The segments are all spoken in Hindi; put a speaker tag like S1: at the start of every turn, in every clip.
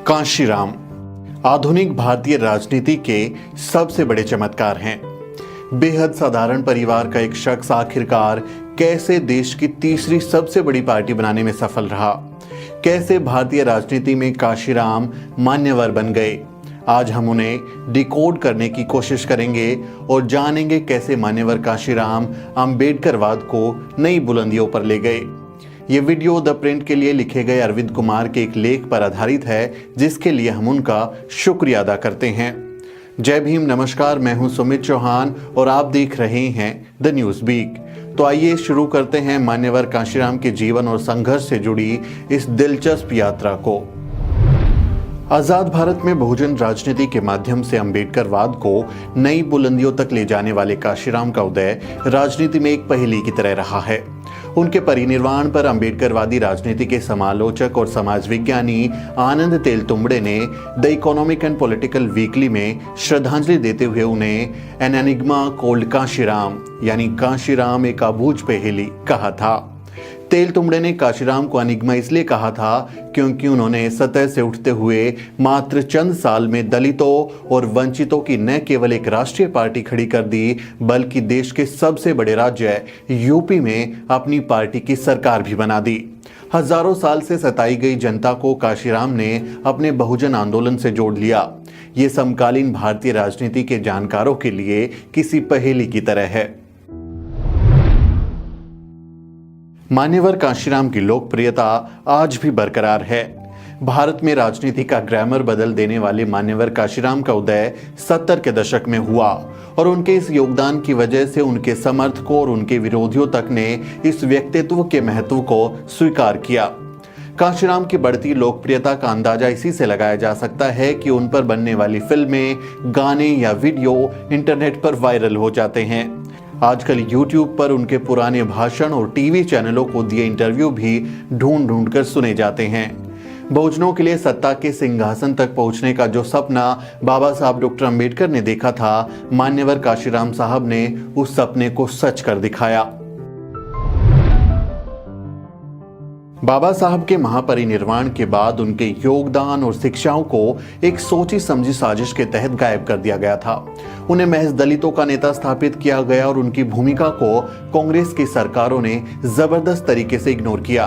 S1: कांशीराम आधुनिक भारतीय राजनीति के सबसे बड़े चमत्कार हैं। बेहद साधारण परिवार का एक शख्स आखिरकार कैसे देश की तीसरी सबसे बड़ी पार्टी बनाने में सफल रहा, कैसे भारतीय राजनीति में कांशीराम मान्यवर बन गए। आज हम उन्हें डिकोड करने की कोशिश करेंगे और जानेंगे कैसे मान्यवर कांशीराम अंबेडकरवाद को नई बुलंदियों पर ले गए। ये वीडियो द प्रिंट के लिए लिखे गए अरविंद कुमार के एक लेख पर आधारित है, जिसके लिए हम उनका शुक्रिया अदा करते हैं। जय भीम, नमस्कार। मैं हूं सुमित चौहान और आप देख रहे हैं द न्यूज़ वीक। तो आइए शुरू करते हैं मान्यवर कांशीराम के जीवन और संघर्ष से जुड़ी इस दिलचस्प यात्रा को। आजाद भारत में बहुजन राजनीति के माध्यम से अंबेडकरवाद को नई बुलंदियों तक ले जाने वाले कांशीराम का उदय राजनीति में एक पहेली की तरह रहा है। उनके परिनिर्वाण पर अंबेडकरवादी राजनीति के समालोचक और समाज विज्ञानी आनंद तेलतुंबड़े ने the economic and political weekly में श्रद्धांजलि देते हुए उन्हें एन एनिग्मा कॉल्ड कांशीराम यानी कांशीराम एक अबूझ पहेली कहा था। तेलतुंबड़े ने कांशीराम को अनिग्मा इसलिए कहा था क्योंकि उन्होंने सतह से उठते हुए मात्र चंद साल में दलितों और वंचितों की न केवल एक राष्ट्रीय पार्टी खड़ी कर दी, बल्कि देश के सबसे बड़े राज्य यूपी में अपनी पार्टी की सरकार भी बना दी। हजारों साल से सताई गई जनता को कांशीराम ने अपने बहुजन आंदोलन से जोड़ लिया। ये समकालीन भारतीय राजनीति के जानकारों के लिए किसी पहेली की तरह है। मान्यवर कांशीराम की लोकप्रियता आज भी बरकरार है। भारत में राजनीति का ग्रामर बदल देने वाले मान्यवर कांशीराम का उदय 70 के दशक में हुआ और उनके इस योगदान की वजह से उनके समर्थकों और उनके विरोधियों तक ने इस व्यक्तित्व के महत्व को स्वीकार किया। कांशीराम की बढ़ती लोकप्रियता का अंदाजा इसी से लगाया जा सकता है कि उन पर बनने वाली फिल्में, गाने या वीडियो इंटरनेट पर वायरल हो जाते हैं। आजकल YouTube पर उनके पुराने भाषण और टीवी चैनलों को दिए इंटरव्यू भी ढूंढ ढूंढ कर सुने जाते हैं। बहुजनों के लिए सत्ता के सिंहासन तक पहुंचने का जो सपना बाबा साहब डॉक्टर अंबेडकर ने देखा था, मान्यवर कांशीराम साहब ने उस सपने को सच कर दिखाया। बाबा साहब के महापरिनिर्वाण के बाद उनके योगदान और शिक्षाओं को एक सोची समझी साजिश के तहत गायब कर दिया गया था। उन्हें महज दलितों का नेता स्थापित किया गया और उनकी भूमिका को कांग्रेस की सरकारों ने जबरदस्त तरीके से इग्नोर किया।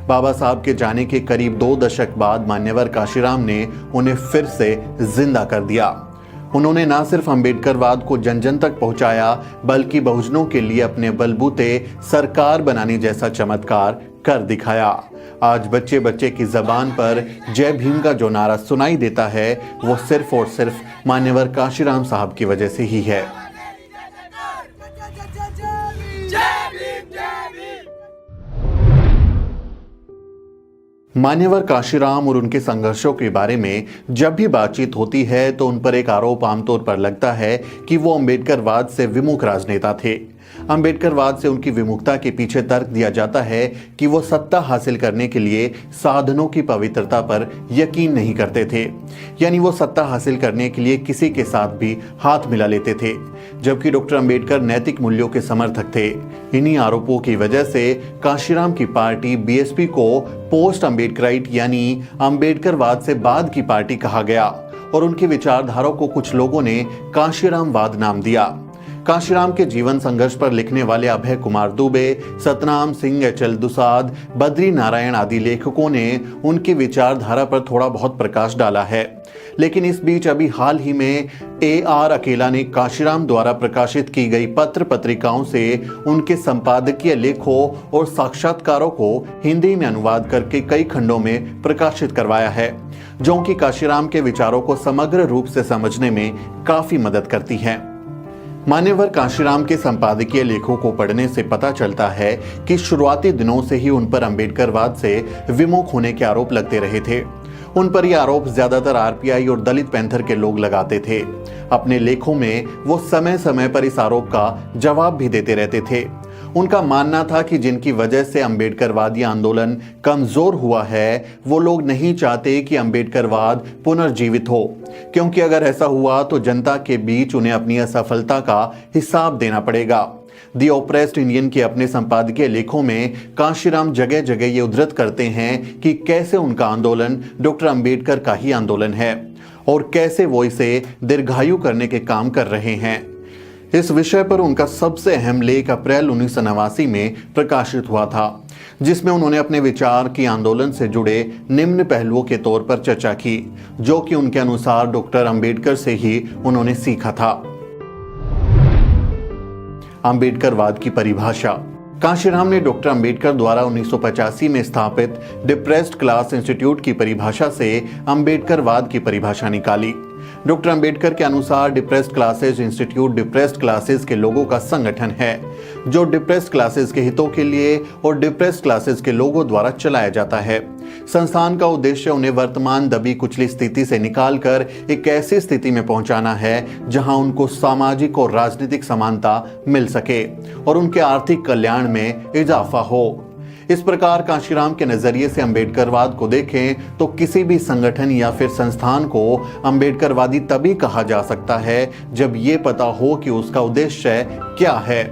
S1: बाबा साहब के जाने के करीब 2 दशक बाद मान्यवर कांशीराम ने उन्हें फिर से जिंदा कर दिया। उन्होंने न सिर्फ अंबेडकरवाद को जन जन तक पहुंचाया, बल्कि बहुजनों के लिए अपने बलबूते सरकार बनाने जैसा चमत्कार कर दिखाया। आज बच्चे बच्चे की जबान पर जय भीम का जो नारा सुनाई देता है, वो सिर्फ और सिर्फ मान्यवर कांशीराम साहब की वजह से ही है। मान्यवर कांशीराम और उनके संघर्षों के बारे में जब भी बातचीत होती है तो उन पर एक आरोप आमतौर पर लगता है कि वो अंबेडकरवाद से विमुख राजनेता थे। अंबेडकरवाद से उनकी विमुखता के पीछे तर्क दिया जाता है कि वो सत्ता हासिल करने के लिए साधनों की पवित्रता पर यकीन नहीं करते थे, यानी वो सत्ता हासिल करने के लिए किसी के साथ भी हाथ मिला लेते थे, जबकि डॉक्टर अंबेडकर नैतिक मूल्यों के समर्थक थे। इन्हीं आरोपों की वजह से कांशीराम की पार्टी बीएसपी को पोस्ट अंबेडकराइट यानी अंबेडकरवाद से बाद की पार्टी कहा गया और उनकी विचारधारा को कुछ लोगों ने कांशीरामवाद नाम दिया। कांशीराम के जीवन संघर्ष पर लिखने वाले अभय कुमार दुबे, सतनाम सिंह, एच.एल. दुसाद, बद्री नारायण आदि लेखकों ने उनकी विचारधारा पर थोड़ा बहुत प्रकाश डाला है। लेकिन इस बीच अभी हाल ही में A.R. अकेला ने कांशीराम द्वारा प्रकाशित की गई पत्र पत्रिकाओं से उनके संपादकीय लेखों और साक्षात्कारों को हिंदी में अनुवाद करके कई खंडों में प्रकाशित करवाया है, जो कि कांशीराम के विचारों को समग्र रूप से समझने में काफी मदद करती है। मान्यवर कांशीराम के संपादकीय लेखों को पढ़ने से पता चलता है कि शुरुआती दिनों से ही उन पर अंबेडकरवाद से विमुख होने के आरोप लगते रहे थे। उन पर यह आरोप ज्यादातर आरपीआई और दलित पैंथर के लोग लगाते थे। अपने लेखों में वो समय समय पर इस आरोप का जवाब भी देते रहते थे। उनका मानना था कि जिनकी वजह से अंबेडकरवादी आंदोलन कमजोर हुआ है, वो लोग नहीं चाहते कि अंबेडकरवाद पुनर्जीवित हो, क्योंकि अगर ऐसा हुआ तो जनता के बीच उन्हें अपनी असफलता का हिसाब देना पड़ेगा। द ऑप्रेस्ड इंडियन के अपने संपादकीय लेखों में कांशीराम जगह जगह ये उद्धृत करते हैं कि कैसे उनका आंदोलन डॉक्टर अंबेडकर का ही आंदोलन है और कैसे वो इसे दीर्घायु करने के काम कर रहे हैं। इस विषय पर उनका सबसे अहम लेख अप्रैल 1989 में प्रकाशित हुआ था, जिसमें उन्होंने अपने विचार की आंदोलन से जुड़े निम्न पहलुओं के तौर पर चर्चा की, जो कि उनके अनुसार डॉक्टर अंबेडकर से ही उन्होंने सीखा था। अंबेडकरवाद की परिभाषा। कांशीराम ने डॉक्टर अंबेडकर द्वारा 1985 में स्थापित डिप्रेस्ड क्लास इंस्टीट्यूट की परिभाषा से अंबेडकरवाद की परिभाषा निकाली। डॉक्टर अंबेडकर के अनुसार depressed classes institute depressed classes के लोगों का संगठन है, जो डिप्रेस्ड क्लासेस के हितों के लिए और डिप्रेस्ड क्लासेस के लोगों द्वारा चलाया जाता है। संस्थान का उद्देश्य उन्हें वर्तमान दबी कुचली स्थिति से निकालकर एक ऐसी स्थिति में पहुंचाना है जहां उनको सामाजिक और राजनीतिक समानता मिल सके और उनके आर्थिक कल्याण में इजाफा हो। इस प्रकार कांशीराम के नजरिए से अंबेडकरवाद को देखें तो किसी भी संगठन या फिर संस्थान को अंबेडकरवादी तभी कहा जा सकता है जब ये पता हो कि उसका उद्देश्य क्या है,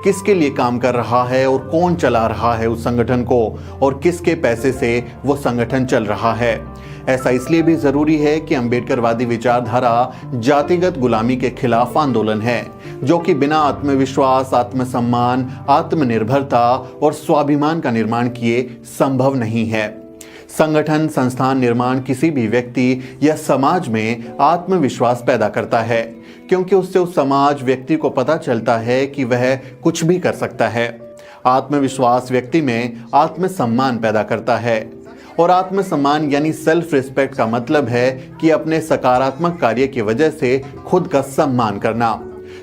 S1: किसके लिए काम कर रहा है और कौन चला रहा है उस संगठन को और किसके पैसे से वो संगठन चल रहा है। ऐसा इसलिए भी जरूरी है कि अंबेडकरवादी विचारधारा जातिगत गुलामी के खिलाफ आंदोलन है, जो कि बिना आत्मविश्वास, आत्मसम्मान, आत्मनिर्भरता और स्वाभिमान का निर्माण किए संभव नहीं है। संगठन, संस्थान निर्माण किसी भी व्यक्ति या समाज में आत्मविश्वास पैदा करता है, क्योंकि उससे उस समाज व्यक्ति को पता चलता है कि वह कुछ भी कर सकता है। आत्मविश्वास व्यक्ति में आत्मसम्मान पैदा करता है और आत्मसम्मान यानी सेल्फ रिस्पेक्ट का मतलब है कि अपने सकारात्मक कार्य की वजह से खुद का सम्मान करना।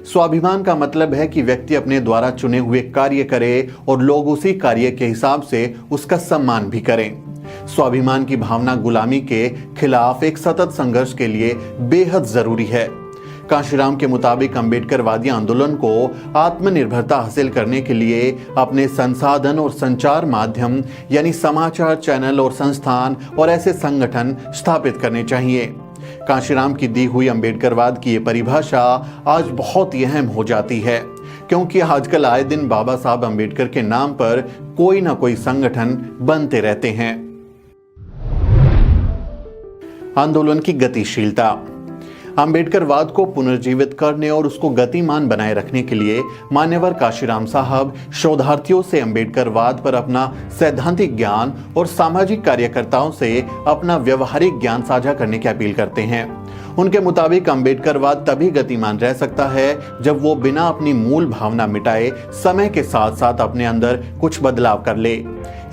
S1: स्वाभिमान का मतलब है कि व्यक्ति अपने द्वारा चुने हुए कार्य करे और लोग उसी कार्य के हिसाब से उसका सम्मान भी करें। स्वाभिमान की भावना गुलामी के खिलाफ एक सतत संघर्ष के लिए बेहद जरूरी है। कांशीराम के मुताबिक अंबेडकरवादी आंदोलन को आत्मनिर्भरता हासिल करने के लिए अपने संसाधन और संचार माध्यम यानी समाचार चैनल और संस्थान और ऐसे संगठन स्थापित करने चाहिए। कांशीराम की दी हुई अंबेडकरवाद की ये परिभाषा आज बहुत ही अहम हो जाती है, क्योंकि आजकल आए दिन बाबा साहब अंबेडकर के नाम पर कोई ना कोई संगठन बनते रहते हैं। आंदोलन की गतिशीलता। अंबेडकरवाद को पुनर्जीवित करने और उसको गतिमान बनाए रखने के लिए मान्यवर कांशीराम साहब शोधार्थियों से अंबेडकरवाद पर अपना सैद्धांतिक ज्ञान और सामाजिक कार्यकर्ताओं से अपना व्यवहारिक ज्ञान साझा करने की अपील करते हैं। उनके मुताबिक अंबेडकरवाद तभी गतिमान रह सकता है जब वो बिना अपनी मूल भावना मिटाए समय के साथ साथ अपने अंदर कुछ बदलाव कर ले।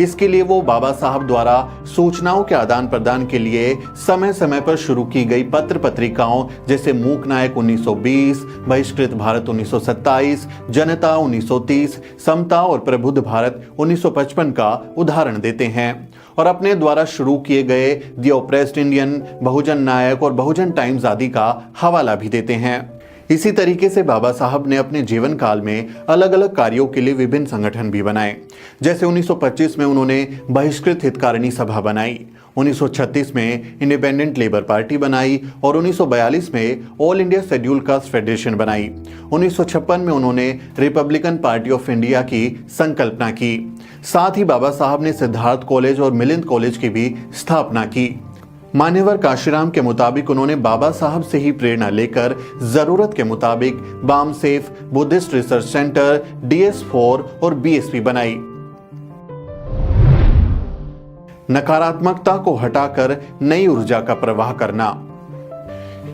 S1: इसके लिए वो बाबा साहब द्वारा सूचनाओं के आदान प्रदान के लिए समय समय पर शुरू की गई पत्र पत्रिकाओं जैसे मूक नायक 1920, बहिष्कृत भारत 1927, जनता 1930, समता और प्रबुद्ध भारत 1955 का उदाहरण देते हैं और अपने द्वारा शुरू किए गए द ऑप्रेस्ड इंडियन, बहुजन नायक और बहुजन टाइम्स आदि का हवाला भी देते हैं। इसी तरीके से बाबा साहब ने अपने जीवन काल में अलग अलग कार्यों के लिए विभिन्न संगठन भी बनाए। जैसे 1925 में उन्होंने बहिष्कृत हितकारिणी सभा बनाई, 1936 में इंडिपेंडेंट लेबर पार्टी बनाई और 1942 में all India schedule caste federation बनाई। 1956 में उन्होंने रिपब्लिकन पार्टी ऑफ इंडिया की संकल्पना की। साथ ही बाबा साहब ने सिद्धार्थ कॉलेज और मिलिंद कॉलेज की भी स्थापना की। मान्यवर कांशीराम के मुताबिक उन्होंने बाबा साहब से ही प्रेरणा लेकर जरूरत के मुताबिक BAMCEF, Buddhist research centre, DS4 और BSP बनाई। नकारात्मकता को हटाकर नई ऊर्जा का प्रवाह करना।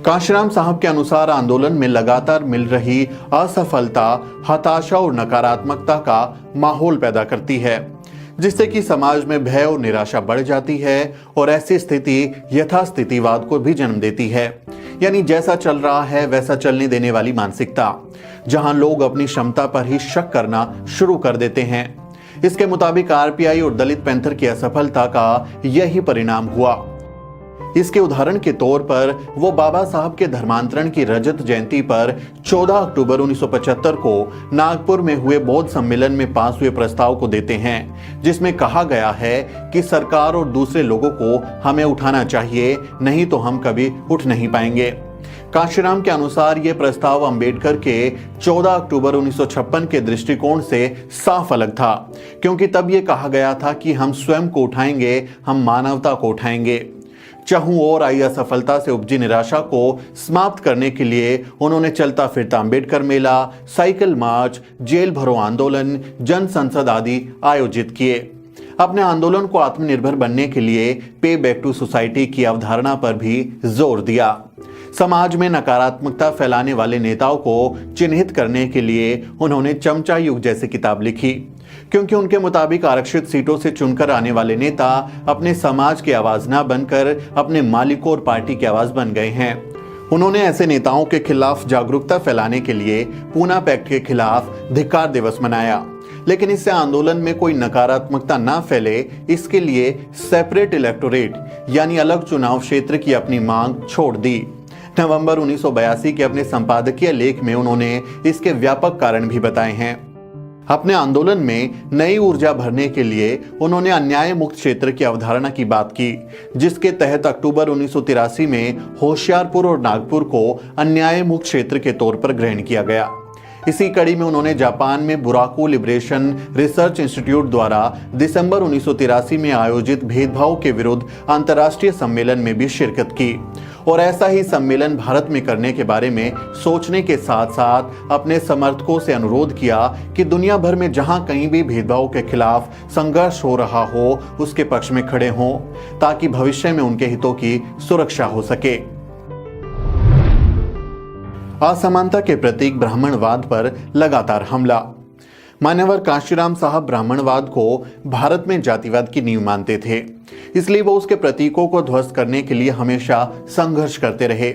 S1: कांशीराम साहब के अनुसार आंदोलन में लगातार मिल रही असफलता, हताशा और नकारात्मकता का माहौल पैदा करती है, जिससे कि समाज में भय और निराशा बढ़ जाती है और ऐसी स्थिति यथास्थितिवाद को भी जन्म देती है, यानी जैसा चल रहा है वैसा चलने देने वाली मानसिकता, जहां लोग अपनी क्षमता पर ही शक करना शुरू कर देते हैं। इसके मुताबिक RPI और दलित पैंथर की असफलता का यही परिणाम हुआ। इसके उदाहरण के तौर पर वो बाबा साहब के धर्मांतरण की रजत जयंती पर 14 अक्टूबर 1975 को नागपुर में हुए बौद्ध सम्मेलन में पास हुए प्रस्ताव को देते हैं, जिसमें कहा गया है कि सरकार और दूसरे लोगों को हमें उठाना चाहिए, नहीं तो हम कभी उठ नहीं पाएंगे। कांशीराम के अनुसार यह प्रस्ताव अंबेडकर के 14 अक्टूबर 1956 के दृष्टिकोण से साफ अलग था, क्योंकि तब यह कहा गया था कि हम स्वयं को उठाएंगे, हम मानवता को उठाएंगे। चहुं ओर आई असफलता से उपजी निराशा को समाप्त करने के लिए उन्होंने चलता फिरता अंबेडकर मेला, साइकिल मार्च, जेल भरो आंदोलन, जन संसद आदि आयोजित किए। अपने आंदोलन को आत्मनिर्भर बनने के लिए पे बैक टू सोसाइटी की अवधारणा पर भी जोर दिया। समाज में नकारात्मकता फैलाने वाले नेताओं को चिन्हित करने के लिए उन्होंने चमचा युग जैसी किताब लिखी, क्योंकि उनके मुताबिक आरक्षित सीटों से चुनकर आने वाले नेता अपने समाज की आवाज न बनकर अपने मालिकों और पार्टी की आवाज बन गए हैं। उन्होंने ऐसे नेताओं के खिलाफ जागरूकता फैलाने के लिए पूना पैक्ट के खिलाफ धिक्कार दिवस मनाया, लेकिन इससे आंदोलन में कोई नकारात्मकता ना फैले, इसके लिए सेपरेट इलेक्टोरेट यानी अलग चुनाव क्षेत्र की अपनी मांग छोड़ दी। नवंबर 1982 के अपने संपादकीय लेख में उन्होंने इसके व्यापक कारण भी बताए हैं। अपने आंदोलन में नई ऊर्जा भरने के लिए उन्होंने अन्याय मुक्त क्षेत्र की अवधारणा की बात की, जिसके तहत अक्टूबर 1983 में होशियारपुर और नागपुर को अन्याय मुक्त क्षेत्र के तौर पर ग्रहण किया गया। इसी कड़ी में उन्होंने जापान में बुराकू लिबरेशन रिसर्च इंस्टीट्यूट द्वारा दिसंबर 1983 में आयोजित भेदभाव के विरुद्ध अंतर्राष्ट्रीय सम्मेलन में भी शिरकत की और ऐसा ही सम्मेलन भारत में करने के बारे में सोचने के साथ साथ अपने समर्थकों से अनुरोध किया कि दुनिया भर में जहां कहीं भी भेदभाव के खिलाफ संघर्ष हो रहा हो उसके पक्ष में खड़े हों, ताकि भविष्य में उनके हितों की सुरक्षा हो सके। असमानता के प्रतीक ब्राह्मणवाद पर लगातार हमला। मान्यवर कांशीराम साहब ब्राह्मणवाद को भारत में जातिवाद की नींव मानते थे, इसलिए वो उसके प्रतीकों को ध्वस्त करने के लिए हमेशा संघर्ष करते रहे।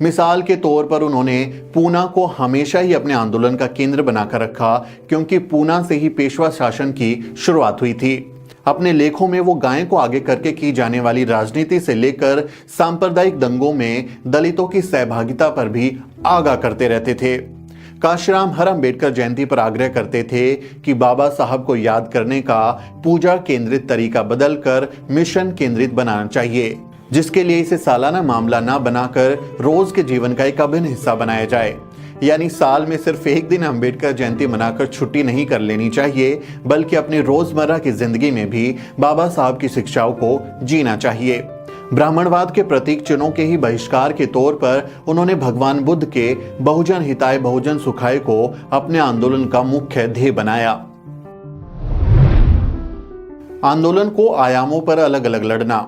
S1: मिसाल के तौर पर उन्होंने पूना को हमेशा ही अपने आंदोलन का केंद्र बनाकर रखा, क्योंकि पूना से ही पेशवा शासन की शुरुआत हुई थी। अपने लेखों में वो गाय को आगे करके की जाने वाली राजनीति से लेकर सांप्रदायिक दंगों में दलितों की सहभागिता पर भी आगाह करते रहते थे। कांशीराम हर अंबेडकर जयंती पर आग्रह करते थे कि बाबा साहब को याद करने का पूजा केंद्रित तरीका बदलकर मिशन केंद्रित बनाना चाहिए, जिसके लिए इसे सालाना मामला ना बनाकर रोज के जीवन का एक अभिन्न हिस्सा बनाया जाए। यानी साल में सिर्फ एक दिन अंबेडकर जयंती मनाकर छुट्टी नहीं कर लेनी चाहिए, बल्कि अपनी रोजमर्रा की जिंदगी में भी बाबा साहब की शिक्षाओं को जीना चाहिए। ब्राह्मणवाद के प्रतीक चिन्हों के ही बहिष्कार के तौर पर उन्होंने भगवान बुद्ध के बहुजन हिताय बहुजन सुखाय को अपने आंदोलन का मुख्य ध्येय बनाया। आंदोलन को आयामों पर अलग अलग लड़ना।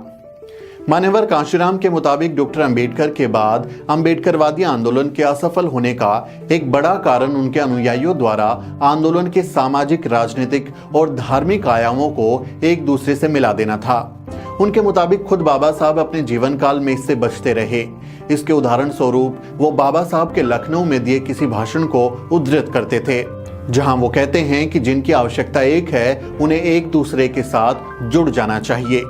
S1: मान्यवर कांशीराम के मुताबिक डॉक्टर अंबेडकर के बाद अंबेडकरवादी आंदोलन के असफल होने का एक बड़ा कारण उनके अनुयायियों द्वारा आंदोलन के सामाजिक, राजनीतिक और धार्मिक आयामों को एक दूसरे से मिला देना था। उनके मुताबिक खुद बाबा साहब अपने जीवन काल में इससे बचते रहे। इसके उदाहरण स्वरूप वो बाबा साहब के लखनऊ में दिए किसी भाषण को उद्धृत करते थे, जहां वो कहते हैं कि जिनकी आवश्यकता एक है, उन्हें एक दूसरे के साथ जुड़ जाना चाहिए।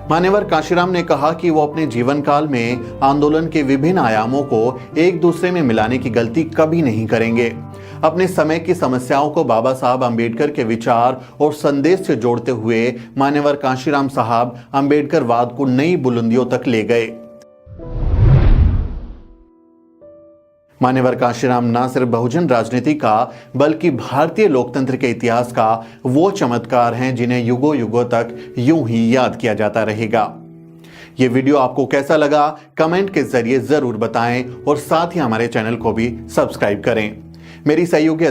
S1: मान्यवर कांशीराम ने कहा कि वो अपने जीवन काल में आंदोलन के विभिन्न आयामों को एक दूसरे में मिलाने की गलती कभी नहीं करेंगे। अपने समय की समस्याओं को बाबा साहब अंबेडकर के विचार और संदेश से जोड़ते हुए मान्यवर कांशीराम साहब अंबेडकरवाद को नई बुलंदियों तक ले गए। मान्यवर कांशीराम न सिर्फ बहुजन राजनीति का बल्कि भारतीय लोकतंत्र के इतिहास का वो चमत्कार हैं जिन्हें युगों युगों तक यूं ही याद किया जाता रहेगा। ये वीडियो आपको कैसा लगा कमेंट के जरिए जरूर बताएं और साथ ही हमारे चैनल को भी सब्सक्राइब करें। मेरी सहयोगी